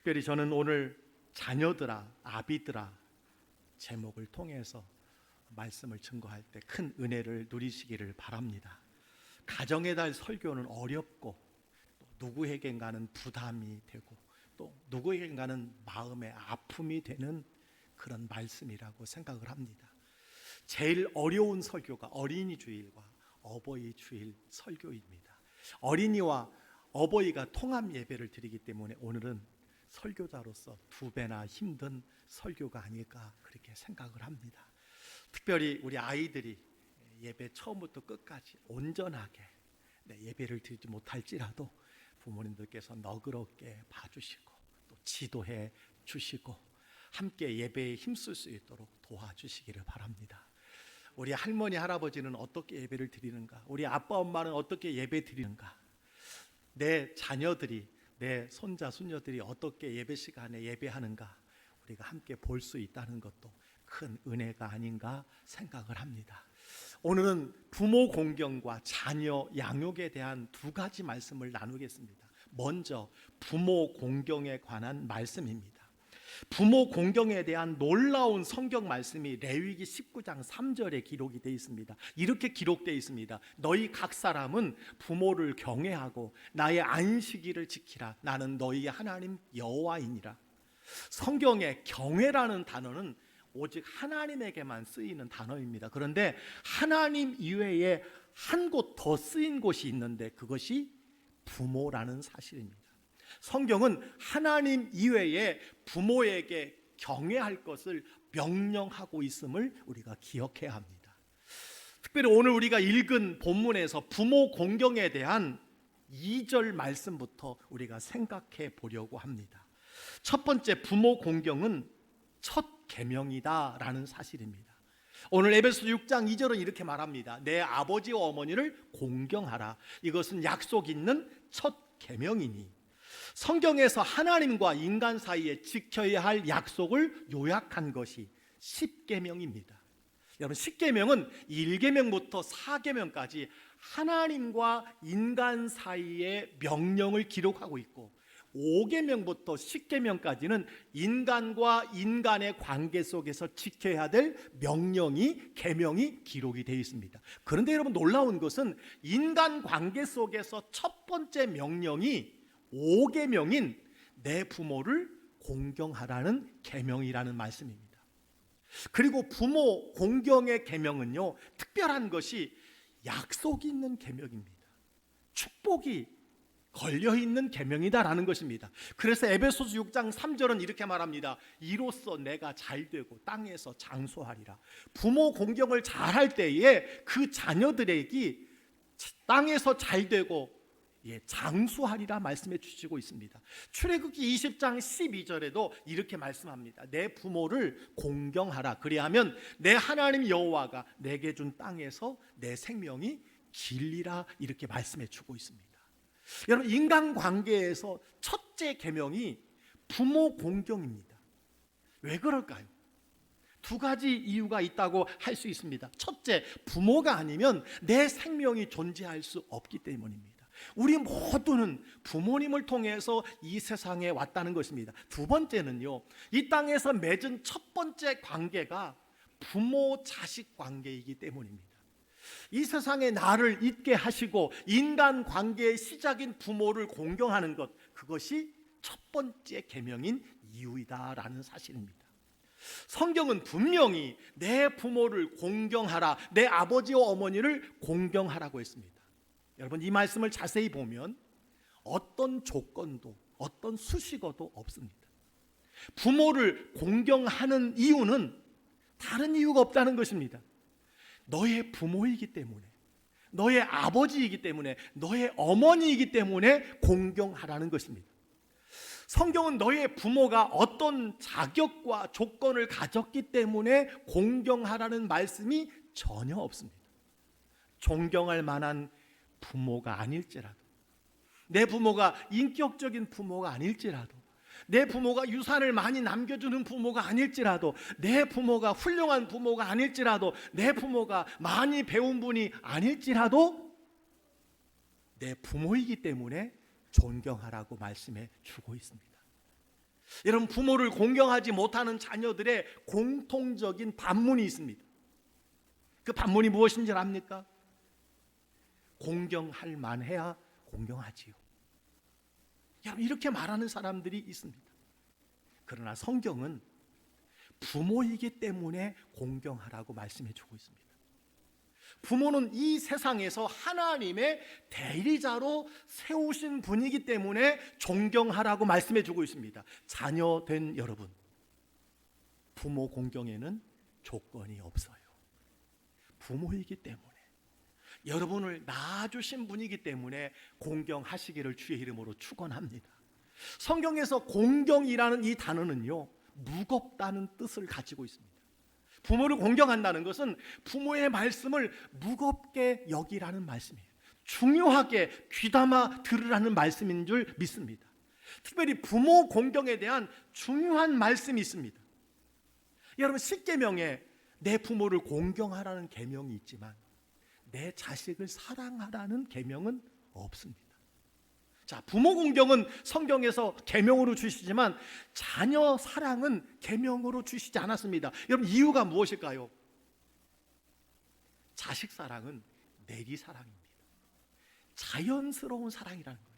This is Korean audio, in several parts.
특별히 저는 오늘 자녀들아, 아비들아 제목을 통해서 말씀을 증거할 때 큰 은혜를 누리시기를 바랍니다. 가정의 달 설교는 어렵고 또 누구에겐가는 부담이 되고 또 누구에겐가는 마음의 아픔이 되는 그런 말씀이라고 생각을 합니다. 제일 어려운 설교가 어린이 주일과 어버이 주일 설교입니다. 어린이와 어버이가 통합 예배를 드리기 때문에 오늘은 설교자로서 두 배나 힘든 설교가 아닐까 그렇게 생각을 합니다. 특별히 우리 아이들이 예배 처음부터 끝까지 온전하게 예배를 드리지 못할지라도 부모님들께서 너그럽게 봐주시고 또 지도해 주시고 함께 예배에 힘쓸 수 있도록 도와주시기를 바랍니다. 우리 할머니 할아버지는 어떻게 예배를 드리는가, 우리 아빠 엄마는 어떻게 예배 드리는가, 내 자녀들이 내 손자 손녀들이 어떻게 예배 시간에 예배하는가 우리가 함께 볼 수 있다는 것도 큰 은혜가 아닌가 생각을 합니다. 오늘은 부모 공경과 자녀 양육에 대한 두 가지 말씀을 나누겠습니다. 먼저 부모 공경에 관한 말씀입니다. 부모 공경에 대한 놀라운 성경 말씀이 레위기 19장 3절에 기록이 되어 있습니다. 이렇게 기록되어 있습니다. 너희 각 사람은 부모를 경외하고 나의 안식일을 지키라. 나는 너희의 하나님 여호와이니라. 성경에 경외라는 단어는 오직 하나님에게만 쓰이는 단어입니다. 그런데 하나님 이외에 한 곳 더 쓰인 곳이 있는데 그것이 부모라는 사실입니다. 성경은 하나님 이외에 부모에게 경외할 것을 명령하고 있음을 우리가 기억해야 합니다. 특별히 오늘 우리가 읽은 본문에서 부모 공경에 대한 2절 말씀부터 우리가 생각해 보려고 합니다. 첫 번째, 부모 공경은 첫 계명이다라는 사실입니다. 오늘 에베소서 6장 2절은 이렇게 말합니다. 내 아버지와 어머니를 공경하라. 이것은 약속 있는 첫 계명이니. 성경에서 하나님과 인간 사이에 지켜야 할 약속을 요약한 것이 10계명입니다. 여러분, 10계명은 1계명부터 4계명까지 하나님과 인간 사이의 명령을 기록하고 있고 5계명부터 10계명까지는 인간과 인간의 관계 속에서 지켜야 될 명령이, 계명이 기록이 되어 있습니다. 그런데 여러분, 놀라운 것은 인간 관계 속에서 첫 번째 명령이 5계명인 내 부모를 공경하라는 계명이라는 말씀입니다. 그리고 부모 공경의 계명은요, 특별한 것이 약속이 있는 계명입니다. 축복이 걸려있는 계명이다라는 것입니다. 그래서 에베소서 6장 3절은 이렇게 말합니다. 이로써 내가 잘되고 땅에서 장수하리라. 부모 공경을 잘할 때에 그 자녀들에게 땅에서 잘되고 장수하리라 말씀해 주시고 있습니다. 출애굽기 20장 12절에도 이렇게 말씀합니다. 내 부모를 공경하라. 그리하면 내 하나님 여호와가 내게 준 땅에서 내 생명이 길리라. 이렇게 말씀해 주고 있습니다. 여러분, 인간관계에서 첫째 계명이 부모 공경입니다. 왜 그럴까요? 두 가지 이유가 있다고 할 수 있습니다. 첫째, 부모가 아니면 내 생명이 존재할 수 없기 때문입니다. 우리 모두는 부모님을 통해서 이 세상에 왔다는 것입니다. 두 번째는요, 이 땅에서 맺은 첫 번째 관계가 부모 자식 관계이기 때문입니다. 이 세상에 나를 있게 하시고 인간 관계의 시작인 부모를 공경하는 것, 그것이 첫 번째 계명인 이유이다라는 사실입니다. 성경은 분명히 내 부모를 공경하라, 내 아버지와 어머니를 공경하라고 했습니다. 여러분, 이 말씀을 자세히 보면 어떤 조건도 어떤 수식어도 없습니다. 부모를 공경하는 이유는 다른 이유가 없다는 것입니다. 너의 부모이기 때문에, 너의 아버지이기 때문에, 너의 어머니이기 때문에 공경하라는 것입니다. 성경은 너의 부모가 어떤 자격과 조건을 가졌기 때문에 공경하라는 말씀이 전혀 없습니다. 존경할 만한 부모가 아닐지라도, 내 부모가 인격적인 부모가 아닐지라도, 내 부모가 유산을 많이 남겨주는 부모가 아닐지라도, 내 부모가 훌륭한 부모가 아닐지라도, 내 부모가 많이 배운 분이 아닐지라도 내 부모이기 때문에 존경하라고 말씀해 주고 있습니다. 여러분, 부모를 공경하지 못하는 자녀들의 공통적인 반문이 있습니다. 그 반문이 무엇인지 압니까? 공경할 만해야 공경하지요. 여러분, 이렇게 말하는 사람들이 있습니다. 그러나 성경은 부모이기 때문에 공경하라고 말씀해 주고 있습니다. 부모는 이 세상에서 하나님의 대리자로 세우신 분이기 때문에 존경하라고 말씀해 주고 있습니다. 자녀된 여러분, 부모 공경에는 조건이 없어요. 부모이기 때문에, 여러분을 낳아주신 분이기 때문에 공경하시기를 주의 이름으로 축원합니다. 성경에서 공경이라는 이 단어는요, 무겁다는 뜻을 가지고 있습니다. 부모를 공경한다는 것은 부모의 말씀을 무겁게 여기라는 말씀이에요. 중요하게 귀담아 들으라는 말씀인 줄 믿습니다. 특별히 부모 공경에 대한 중요한 말씀이 있습니다. 여러분, 십계명에 내 부모를 공경하라는 계명이 있지만 내 자식을 사랑하라는 계명은 없습니다. 자, 부모 공경은 성경에서 계명으로 주시지만 자녀 사랑은 계명으로 주시지 않았습니다. 여러분, 이유가 무엇일까요? 자식 사랑은 내리 사랑입니다. 자연스러운 사랑이라는 거예요.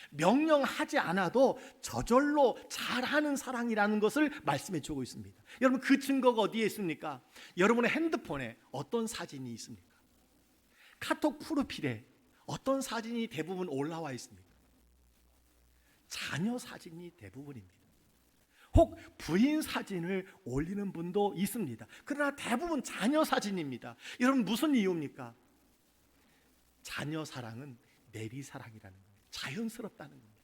명령하지 않아도 저절로 잘하는 사랑이라는 것을 말씀해 주고 있습니다. 여러분, 그 증거가 어디에 있습니까? 여러분의 핸드폰에 어떤 사진이 있습니까? 카톡 프로필에 어떤 사진이 대부분 올라와 있습니까? 자녀 사진이 대부분입니다. 혹 부인 사진을 올리는 분도 있습니다. 그러나 대부분 자녀 사진입니다. 여러분, 무슨 이유입니까? 자녀 사랑은 내리 사랑이라는 거예요. 자연스럽다는 겁니다.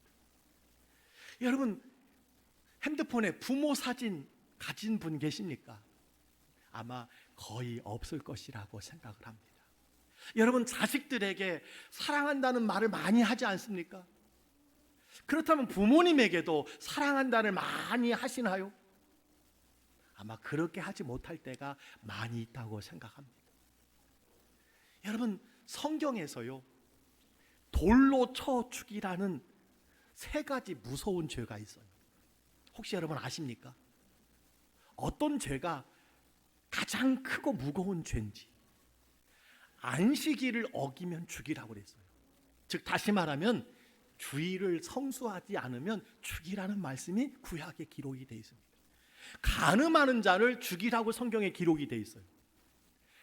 여러분, 핸드폰에 부모 사진 가진 분 계십니까? 아마 거의 없을 것이라고 생각을 합니다. 여러분, 자식들에게 사랑한다는 말을 많이 하지 않습니까? 그렇다면 부모님에게도 사랑한다를 많이 하시나요? 아마 그렇게 하지 못할 때가 많이 있다고 생각합니다. 여러분, 성경에서요, 돌로 쳐 죽이라는 세 가지 무서운 죄가 있어요. 혹시 여러분 아십니까? 어떤 죄가 가장 크고 무거운 죄인지. 안식일을 어기면 죽이라고 그랬어요. 즉, 다시 말하면 주일을 성수하지 않으면 죽이라는 말씀이 구약에 기록이 되어 있습니다. 간음하는 자를 죽이라고 성경에 기록이 되어 있어요.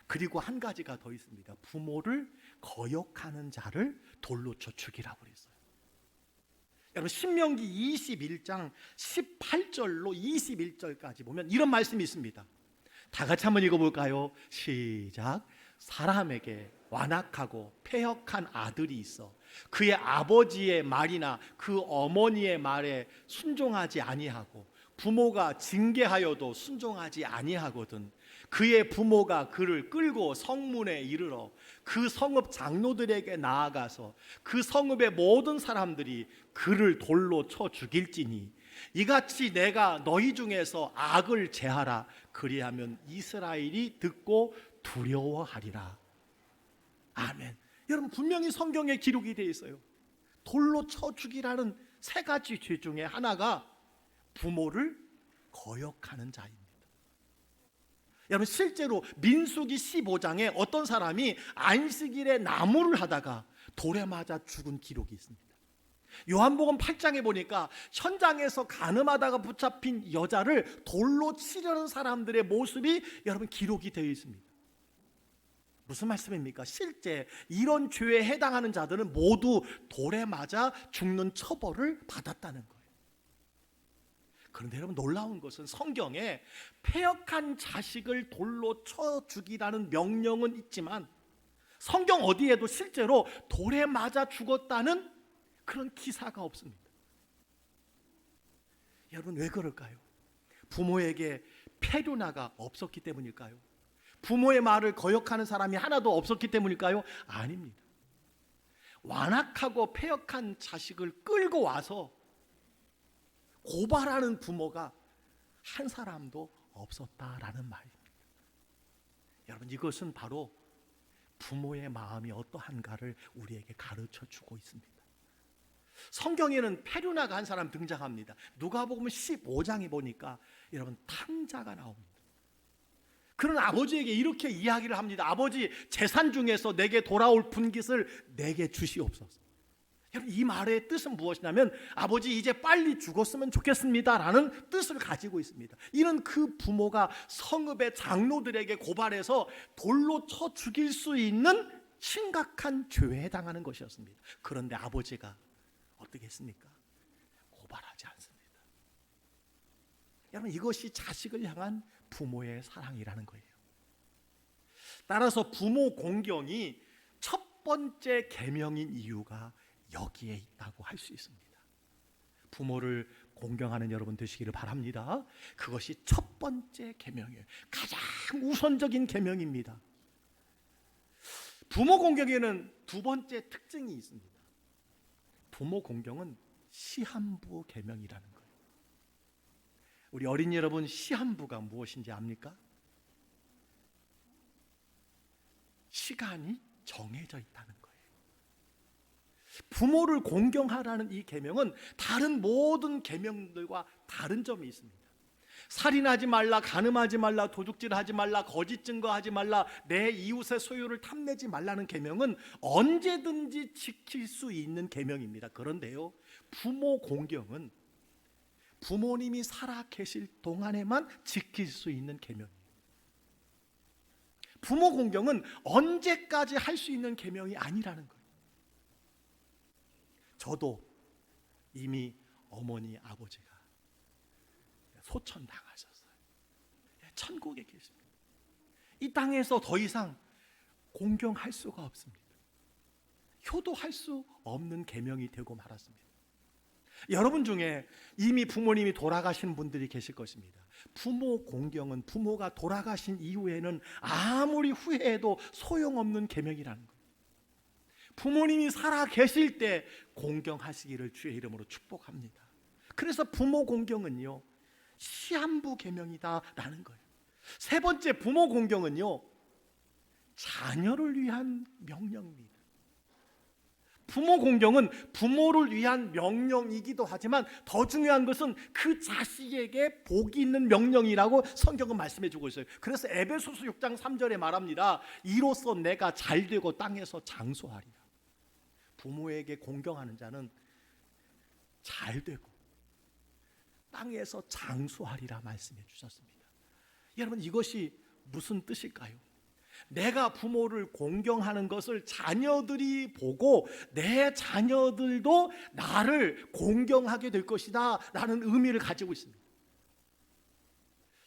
그리고 한 가지가 더 있습니다. 부모를 거역하는 자를 돌로 쳐 죽이라고 그랬어요. 여러분, 신명기 21장 18절로 21절까지 보면 이런 말씀이 있습니다. 다 같이 한번 읽어볼까요? 시작. 사람에게 완악하고 패역한 아들이 있어 그의 아버지의 말이나 그 어머니의 말에 순종하지 아니하고 부모가 징계하여도 순종하지 아니하거든 그의 부모가 그를 끌고 성문에 이르러 그 성읍 장로들에게 나아가서 그 성읍의 모든 사람들이 그를 돌로 쳐 죽일지니 이같이 내가 너희 중에서 악을 제하라 그리하면 이스라엘이 듣고 두려워하리라. 아멘. 여러분, 분명히 성경에 기록이 되어 있어요. 돌로 쳐 죽이라는 세 가지 죄 중에 하나가 부모를 거역하는 자입니다. 여러분, 실제로 민수기 15장에 어떤 사람이 안식일에 나무를 하다가 돌에 맞아 죽은 기록이 있습니다. 요한복음 8장에 보니까 현장에서 간음하다가 붙잡힌 여자를 돌로 치려는 사람들의 모습이 여러분 기록이 되어 있습니다. 무슨 말씀입니까? 실제 이런 죄에 해당하는 자들은 모두 돌에 맞아 죽는 처벌을 받았다는 거예요. 그런데 여러분, 놀라운 것은 성경에 패역한 자식을 돌로 쳐 죽이라는 명령은 있지만 성경 어디에도 실제로 돌에 맞아 죽었다는 그런 기사가 없습니다. 여러분, 왜 그럴까요? 부모에게 페류나가 없었기 때문일까요? 부모의 말을 거역하는 사람이 하나도 없었기 때문일까요? 아닙니다. 완악하고 패역한 자식을 끌고 와서 고발하는 부모가 한 사람도 없었다라는 말입니다. 여러분, 이것은 바로 부모의 마음이 어떠한가를 우리에게 가르쳐 주고 있습니다. 성경에는 페류나가 한 사람 등장합니다. 누가복음 15장에 보니까 여러분 탕자가 나옵니다. 그런 아버지에게 이렇게 이야기를 합니다. 아버지, 재산 중에서 내게 돌아올 분깃을 내게 주시옵소서. 여러분, 이 말의 뜻은 무엇이냐면 아버지 이제 빨리 죽었으면 좋겠습니다라는 뜻을 가지고 있습니다. 이는 그 부모가 성읍의 장로들에게 고발해서 돌로 쳐 죽일 수 있는 심각한 죄에 해당하는 것이었습니다. 그런데 아버지가 어떻게 했습니까? 고발하지 않습니다. 여러분, 이것이 자식을 향한 부모의 사랑이라는 거예요. 따라서 부모 공경이 첫 번째 계명인 이유가 여기에 있다고 할 수 있습니다. 부모를 공경하는 여러분 되시기를 바랍니다. 그것이 첫 번째 계명이에요. 가장 우선적인 계명입니다. 부모 공경에는 두 번째 특징이 있습니다. 부모 공경은 시한부 계명이라는 거예요. 우리 어린이 여러분, 시한부가 무엇인지 압니까? 시간이 정해져 있다는 거예요. 부모를 공경하라는 이 계명은 다른 모든 계명들과 다른 점이 있습니다. 살인하지 말라, 간음하지 말라, 도둑질하지 말라, 거짓 증거하지 말라, 내 이웃의 소유를 탐내지 말라는 계명은 언제든지 지킬 수 있는 계명입니다. 그런데요, 부모 공경은 부모님이 살아 계실 동안에만 지킬 수 있는 계명이에요. 부모 공경은 언제까지 할 수 있는 계명이 아니라는 거예요. 저도 이미 어머니 아버지가 소천당하셨어요. 천국에 계십니다. 이 땅에서 더 이상 공경할 수가 없습니다. 효도할 수 없는 계명이 되고 말았습니다. 여러분 중에 이미 부모님이 돌아가신 분들이 계실 것입니다. 부모 공경은 부모가 돌아가신 이후에는 아무리 후회해도 소용없는 계명이라는 거예요. 부모님이 살아 계실 때 공경하시기를 주의 이름으로 축복합니다. 그래서 부모 공경은요, 시한부 계명이다라는 거예요. 세 번째, 부모 공경은요, 자녀를 위한 명령입니다. 부모 공경은 부모를 위한 명령이기도 하지만 더 중요한 것은 그 자식에게 복이 있는 명령이라고 성경은 말씀해 주고 있어요. 그래서 에베소서 6장 3절에 말합니다. 이로써 내가 잘되고 땅에서 장수하리라. 부모에게 공경하는 자는 잘되고 땅에서 장수하리라 말씀해 주셨습니다. 여러분, 이것이 무슨 뜻일까요? 내가 부모를 공경하는 것을 자녀들이 보고 내 자녀들도 나를 공경하게 될 것이다 라는 의미를 가지고 있습니다.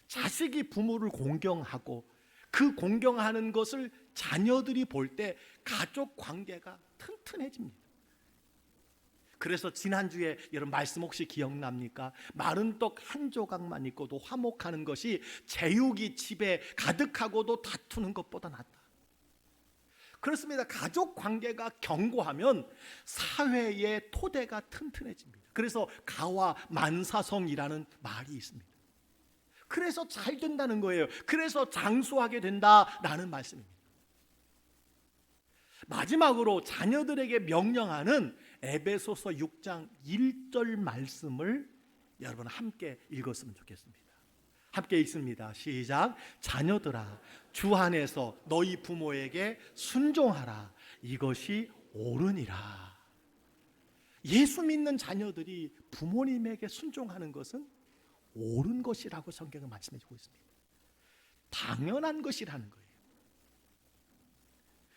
자식이 부모를 공경하고 그 공경하는 것을 자녀들이 볼 때 가족 관계가 튼튼해집니다. 그래서 지난주에 여러분 말씀 혹시 기억납니까? 마른 떡 한 조각만 있고도 화목하는 것이 제육이 집에 가득하고도 다투는 것보다 낫다. 그렇습니다. 가족 관계가 견고하면 사회의 토대가 튼튼해집니다. 그래서 가와 만사성이라는 말이 있습니다. 그래서 잘 된다는 거예요. 그래서 장수하게 된다라는 말씀입니다. 마지막으로 자녀들에게 명령하는 에베소서 6장 1절 말씀을 여러분 함께 읽었으면 좋겠습니다. 함께 읽습니다. 시작. 자녀들아, 주 안에서 너희 부모에게 순종하라. 이것이 옳으니라. 예수 믿는 자녀들이 부모님에게 순종하는 것은 옳은 것이라고 성경은 말씀해 주고 있습니다. 당연한 것이라는 거예요.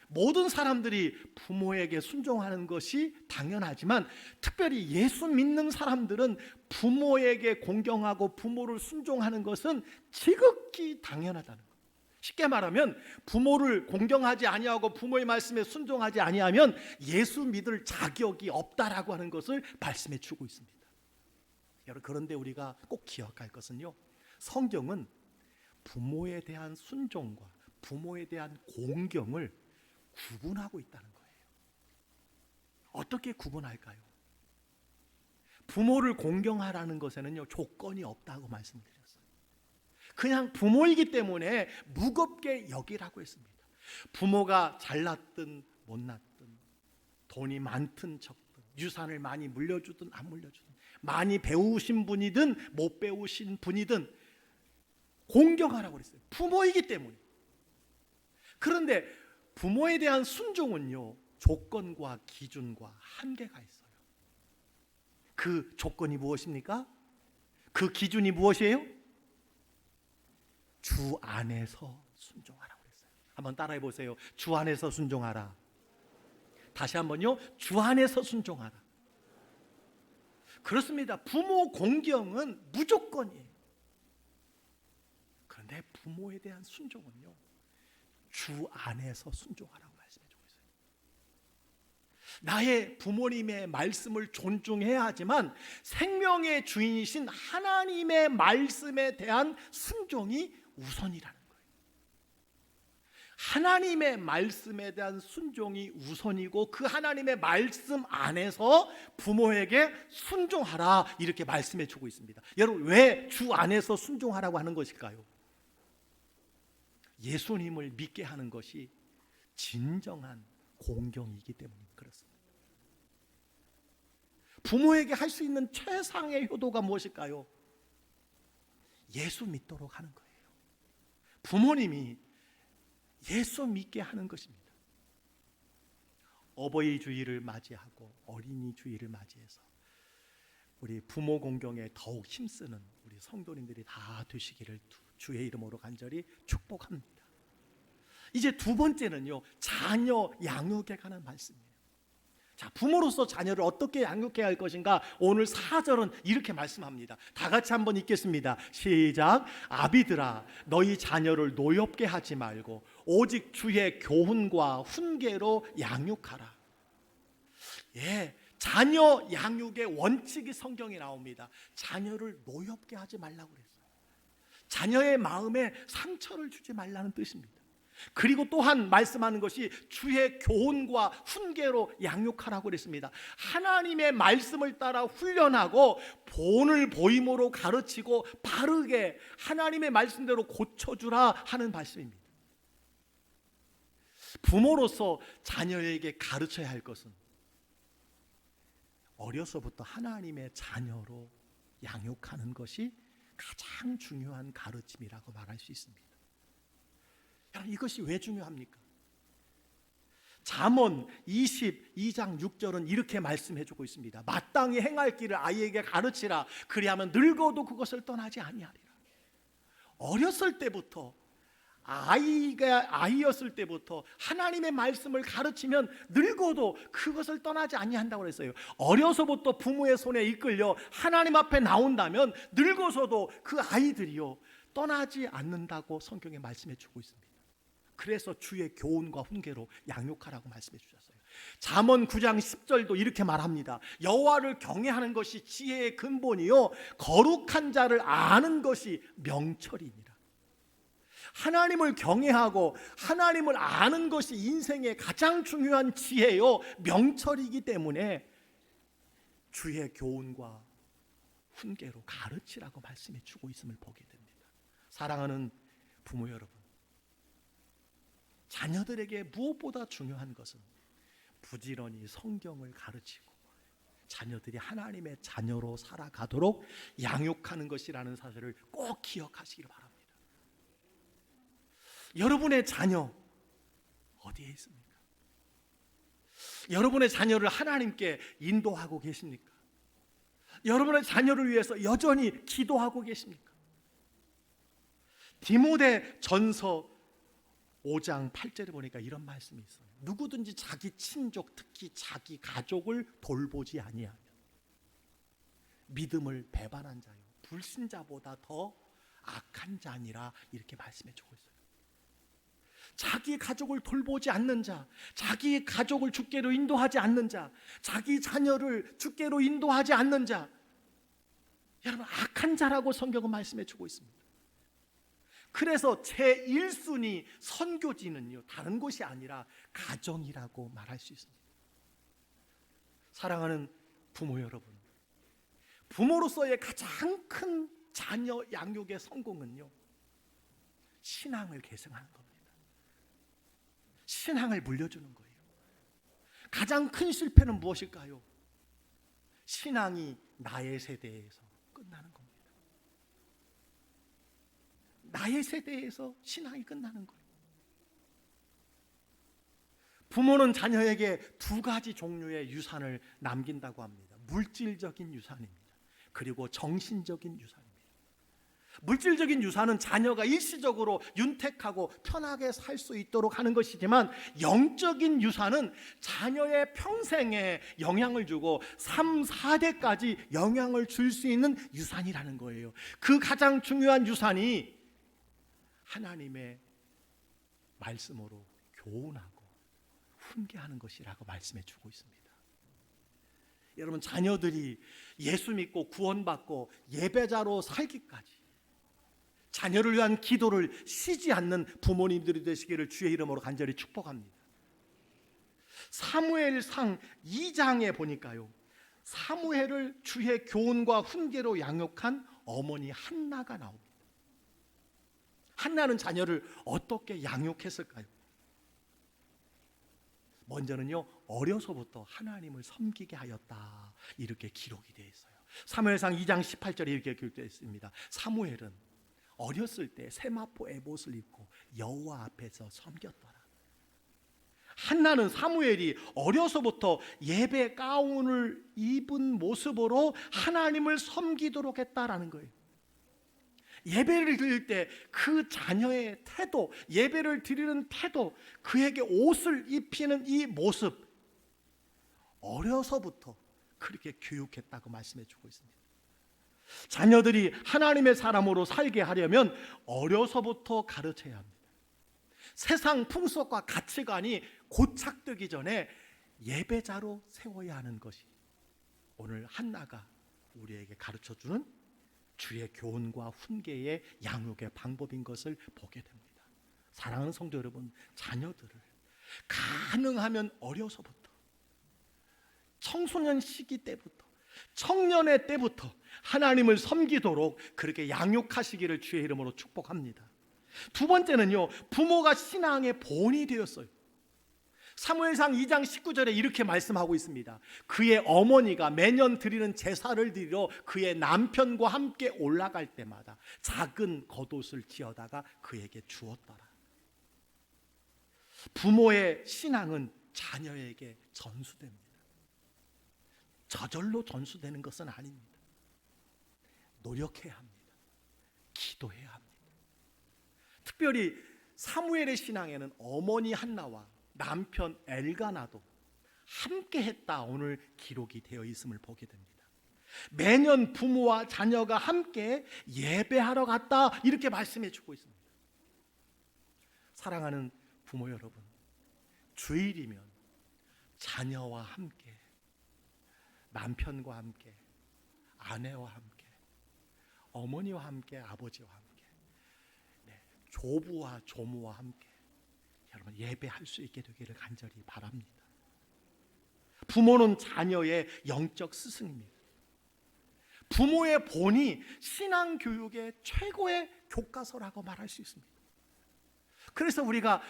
모든 사람들이 부모에게 순종하는 것이 당연하지만 특별히 예수 믿는 사람들은 부모에게 공경하고 부모를 순종하는 것은 지극히 당연하다는 거예요. 쉽게 말하면 부모를 공경하지 아니하고 부모의 말씀에 순종하지 아니하면 예수 믿을 자격이 없다라고 하는 것을 말씀해 주고 있습니다. 여러분, 그런데 우리가 꼭 기억할 것은요, 성경은 부모에 대한 순종과 부모에 대한 공경을 구분하고 있다는 거예요. 어떻게 구분할까요? 부모를 공경하라는 것에는요, 조건이 없다고 말씀드렸어요. 그냥 부모이기 때문에 무겁게 여기라고 했습니다. 부모가 잘났든 못났든 돈이 많든 적든 유산을 많이 물려주든 안 물려주든, 많이 배우신 분이든 못 배우신 분이든 공경하라고 그랬어요. 부모이기 때문에. 그런데 부모에 대한 순종은요, 조건과 기준과 한계가 있어요. 그 조건이 무엇입니까? 그 기준이 무엇이에요? 주 안에서 순종하라고 그랬어요. 한번 따라해 보세요. 주 안에서 순종하라. 다시 한번요. 주 안에서 순종하라. 그렇습니다. 부모 공경은 무조건이에요. 그런데 부모에 대한 순종은요, 주 안에서 순종하라고 말씀해 주고 있어요. 나의 부모님의 말씀을 존중해야 하지만 생명의 주인이신 하나님의 말씀에 대한 순종이 우선이라는 거예요. 하나님의 말씀에 대한 순종이 우선이고 그 하나님의 말씀 안에서 부모에게 순종하라, 이렇게 말씀해 주고 있습니다. 여러분, 왜 주 안에서 순종하라고 하는 것일까요? 예수님을 믿게 하는 것이 진정한 공경이기 때문에 그렇습니다. 부모에게 할 수 있는 최상의 효도가 무엇일까요? 예수 믿도록 하는 거예요. 부모님이 예수 믿게 하는 것입니다. 어버이 주일을 맞이하고 어린이 주일을 맞이해서 우리 부모 공경에 더욱 힘쓰는 우리 성도님들이 다 되시기를 주의 이름으로 간절히 축복합니다. 이제 두 번째는요, 자녀 양육에 관한 말씀이에요. 자, 부모로서 자녀를 어떻게 양육해야 할 것인가? 오늘 4절은 이렇게 말씀합니다. 다 같이 한번 읽겠습니다. 시작. 아비들아, 너희 자녀를 노엽게 하지 말고 오직 주의 교훈과 훈계로 양육하라. 예, 자녀 양육의 원칙이 성경에 나옵니다. 자녀를 노엽게 하지 말라고 그랬어요. 자녀의 마음에 상처를 주지 말라는 뜻입니다. 그리고 또한 말씀하는 것이 주의 교훈과 훈계로 양육하라고 그랬습니다. 하나님의 말씀을 따라 훈련하고 본을 보임으로 가르치고 바르게 하나님의 말씀대로 고쳐주라 하는 말씀입니다. 부모로서 자녀에게 가르쳐야 할 것은 어려서부터 하나님의 자녀로 양육하는 것이 가장 중요한 가르침이라고 말할 수 있습니다. 이것이 왜 중요합니까? 잠언 22장 6절은 이렇게 말씀해 주고 있습니다. 마땅히 행할 길을 아이에게 가르치라. 그리하면 늙어도 그것을 떠나지 아니하리라. 어렸을 때부터, 아이였을 때부터 하나님의 말씀을 가르치면 늙어도 그것을 떠나지 아니한다고 그랬어요. 어려서부터 부모의 손에 이끌려 하나님 앞에 나온다면 늙어서도 그 아이들이요 떠나지 않는다고 성경에 말씀해 주고 있습니다. 그래서 주의 교훈과 훈계로 양육하라고 말씀해 주셨어요. 잠언 9장 10절도 이렇게 말합니다. 여호와를 경외하는 것이 지혜의 근본이요 거룩한 자를 아는 것이 명철이니라. 하나님을 경외하고 하나님을 아는 것이 인생의 가장 중요한 지혜요 명철이기 때문에 주의 교훈과 훈계로 가르치라고 말씀해 주고 있음을 보게 됩니다. 사랑하는 부모 여러분, 자녀들에게 무엇보다 중요한 것은 부지런히 성경을 가르치고 자녀들이 하나님의 자녀로 살아가도록 양육하는 것이라는 사실을 꼭 기억하시길 바랍니다. 여러분의 자녀 어디에 있습니까? 여러분의 자녀를 하나님께 인도하고 계십니까? 여러분의 자녀를 위해서 여전히 기도하고 계십니까? 디모데 전서 5장 8절에 보니까 이런 말씀이 있어요. 누구든지 자기 친족, 특히 자기 가족을 돌보지 아니하면 믿음을 배반한 자요 불신자보다 더 악한 자니라, 이렇게 말씀해 주고 있어요. 자기 가족을 돌보지 않는 자, 자기 가족을 주께로 인도하지 않는 자, 자기 자녀를 주께로 인도하지 않는 자, 여러분 악한 자라고 성경은 말씀해 주고 있습니다. 그래서 제1순위 선교지는요 다른 곳이 아니라 가정이라고 말할 수 있습니다. 사랑하는 부모 여러분, 부모로서의 가장 큰 자녀 양육의 성공은요 신앙을 계승하는 겁니다. 신앙을 물려주는 거예요. 가장 큰 실패는 무엇일까요? 신앙이 나의 세대에서 끝나는 겁니다. 나의 세대에서 신앙이 끝나는 거예요. 부모는 자녀에게 두 가지 종류의 유산을 남긴다고 합니다. 물질적인 유산입니다. 그리고 정신적인 유산입니다. 물질적인 유산은 자녀가 일시적으로 윤택하고 편하게 살 수 있도록 하는 것이지만, 영적인 유산은 자녀의 평생에 영향을 주고 3, 4대까지 영향을 줄 수 있는 유산이라는 거예요. 그 가장 중요한 유산이 하나님의 말씀으로 교훈하고 훈계하는 것이라고 말씀해 주고 있습니다. 여러분, 자녀들이 예수 믿고 구원받고 예배자로 살기까지 자녀를 위한 기도를 쉬지 않는 부모님들이 되시기를 주의 이름으로 간절히 축복합니다. 사무엘상 2장에 보니까요, 사무엘을 주의 교훈과 훈계로 양육한 어머니 한나가 나옵니다. 한나는 자녀를 어떻게 양육했을까요? 먼저는요, 어려서부터 하나님을 섬기게 하였다, 이렇게 기록이 되어 있어요. 사무엘상 2장 18절에 이렇게 기록되어 있습니다. 사무엘은 어렸을 때 세마포 에봇을 입고 여호와 앞에서 섬겼더라. 한나는 사무엘이 어려서부터 예배 가운을 입은 모습으로 하나님을 섬기도록 했다라는 거예요. 예배를 드릴 때 그 자녀의 태도, 예배를 드리는 태도, 그에게 옷을 입히는 이 모습, 어려서부터 그렇게 교육했다고 말씀해 주고 있습니다. 자녀들이 하나님의 사람으로 살게 하려면 어려서부터 가르쳐야 합니다. 세상 풍속과 가치관이 고착되기 전에 예배자로 세워야 하는 것이 오늘 한나가 우리에게 가르쳐주는 주의 교훈과 훈계의 양육의 방법인 것을 보게 됩니다. 사랑하는 성도 여러분, 자녀들을 가능하면 어려서부터, 청소년 시기 때부터, 청년의 때부터 하나님을 섬기도록 그렇게 양육하시기를 주의 이름으로 축복합니다. 두 번째는요, 부모가 신앙의 본이 되었어요. 사무엘상 2장 19절에 이렇게 말씀하고 있습니다. 그의 어머니가 매년 드리는 제사를 드리러 그의 남편과 함께 올라갈 때마다 작은 겉옷을 지어다가 그에게 주었더라. 부모의 신앙은 자녀에게 전수됩니다. 저절로 전수되는 것은 아닙니다. 노력해야 합니다. 기도해야 합니다. 특별히 사무엘의 신앙에는 어머니 한나와 남편 엘가나도 함께 했다, 오늘 기록이 되어 있음을 보게 됩니다. 매년 부모와 자녀가 함께 예배하러 갔다, 이렇게 말씀해 주고 있습니다. 사랑하는 부모 여러분, 주일이면 자녀와 함께, 남편과 함께, 아내와 함께, 어머니와 함께, 아버지와 함께, 조부와 조모와 함께 여러분 예배할 수 있게 되기를 간절히 바랍니다. 부모는 자녀의 영적 스승입니다. 부모의 본이 신앙교육의 최고의 교과서라고 말할 수 있습니다. 그래서 우리가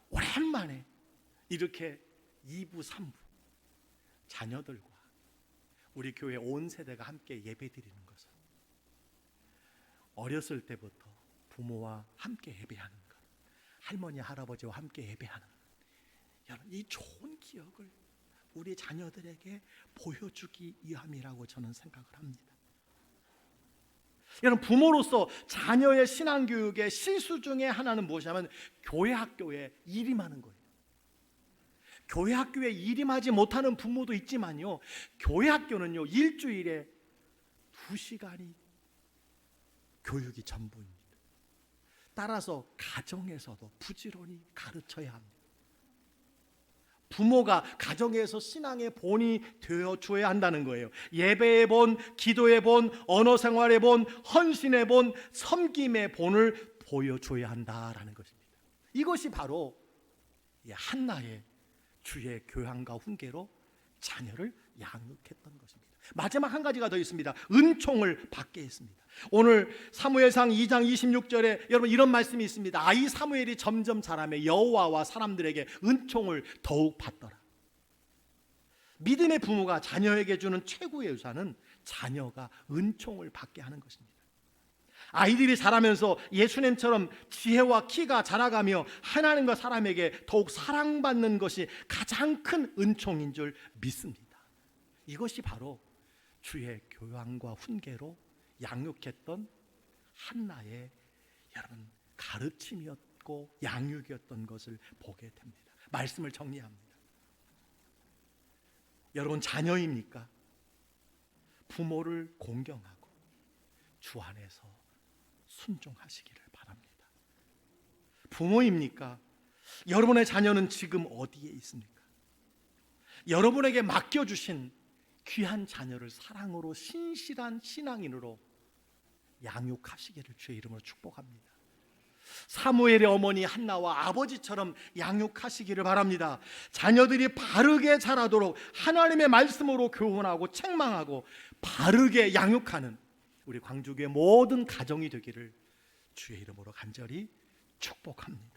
오랜만에 이렇게 2부, 3부 자녀들과 우리 교회 온 세대가 함께 예배드리는 것은 어렸을 때부터 부모와 함께 예배하는 것, 할머니, 할아버지와 함께 예배하는 여러분, 이 좋은 기억을 우리 자녀들에게 보여주기 위함이라고 저는 생각을 합니다. 여러분, 부모로서 자녀의 신앙교육의 실수 중에 하나는 무엇이냐면 교회 학교에 일임하는 거예요. 교회 학교에 일임하지 못하는 부모도 있지만요, 교회 학교는요 일주일에 2시간이 교육이 전부입니다. 따라서 가정에서도 부지런히 가르쳐야 합니다. 부모가 가정에서 신앙의 본이 되어줘야 한다는 거예요. 예배의 본, 기도의 본, 언어 생활의 본, 헌신의 본, 섬김의 본을 보여줘야 한다라는 것입니다. 이것이 바로 한나의 주의 교양과 훈계로 자녀를 양육했던 것입니다. 마지막 한 가지가 더 있습니다. 은총을 받게 했습니다. 오늘 사무엘상 2장 26절에 여러분 이런 말씀이 있습니다. 아이 사무엘이 점점 자라며 여호와와 사람들에게 은총을 더욱 받더라. 믿음의 부모가 자녀에게 주는 최고의 유산은 자녀가 은총을 받게 하는 것입니다. 아이들이 자라면서 예수님처럼 지혜와 키가 자라가며 하나님과 사람에게 더욱 사랑받는 것이 가장 큰 은총인 줄 믿습니다. 이것이 바로 주의 교양과 훈계로 양육했던 한나의 여러분 가르침이었고 양육이었던 것을 보게 됩니다. 말씀을 정리합니다. 여러분 자녀입니까? 부모를 공경하고 주 안에서 순종하시기를 바랍니다. 부모입니까? 여러분의 자녀는 지금 어디에 있습니까? 여러분에게 맡겨주신 귀한 자녀를 사랑으로 신실한 신앙인으로 양육하시기를 주의 이름으로 축복합니다. 사무엘의 어머니 한나와 아버지처럼 양육하시기를 바랍니다. 자녀들이 바르게 자라도록 하나님의 말씀으로 교훈하고 책망하고 바르게 양육하는 우리 광주교회 모든 가정이 되기를 주의 이름으로 간절히 축복합니다.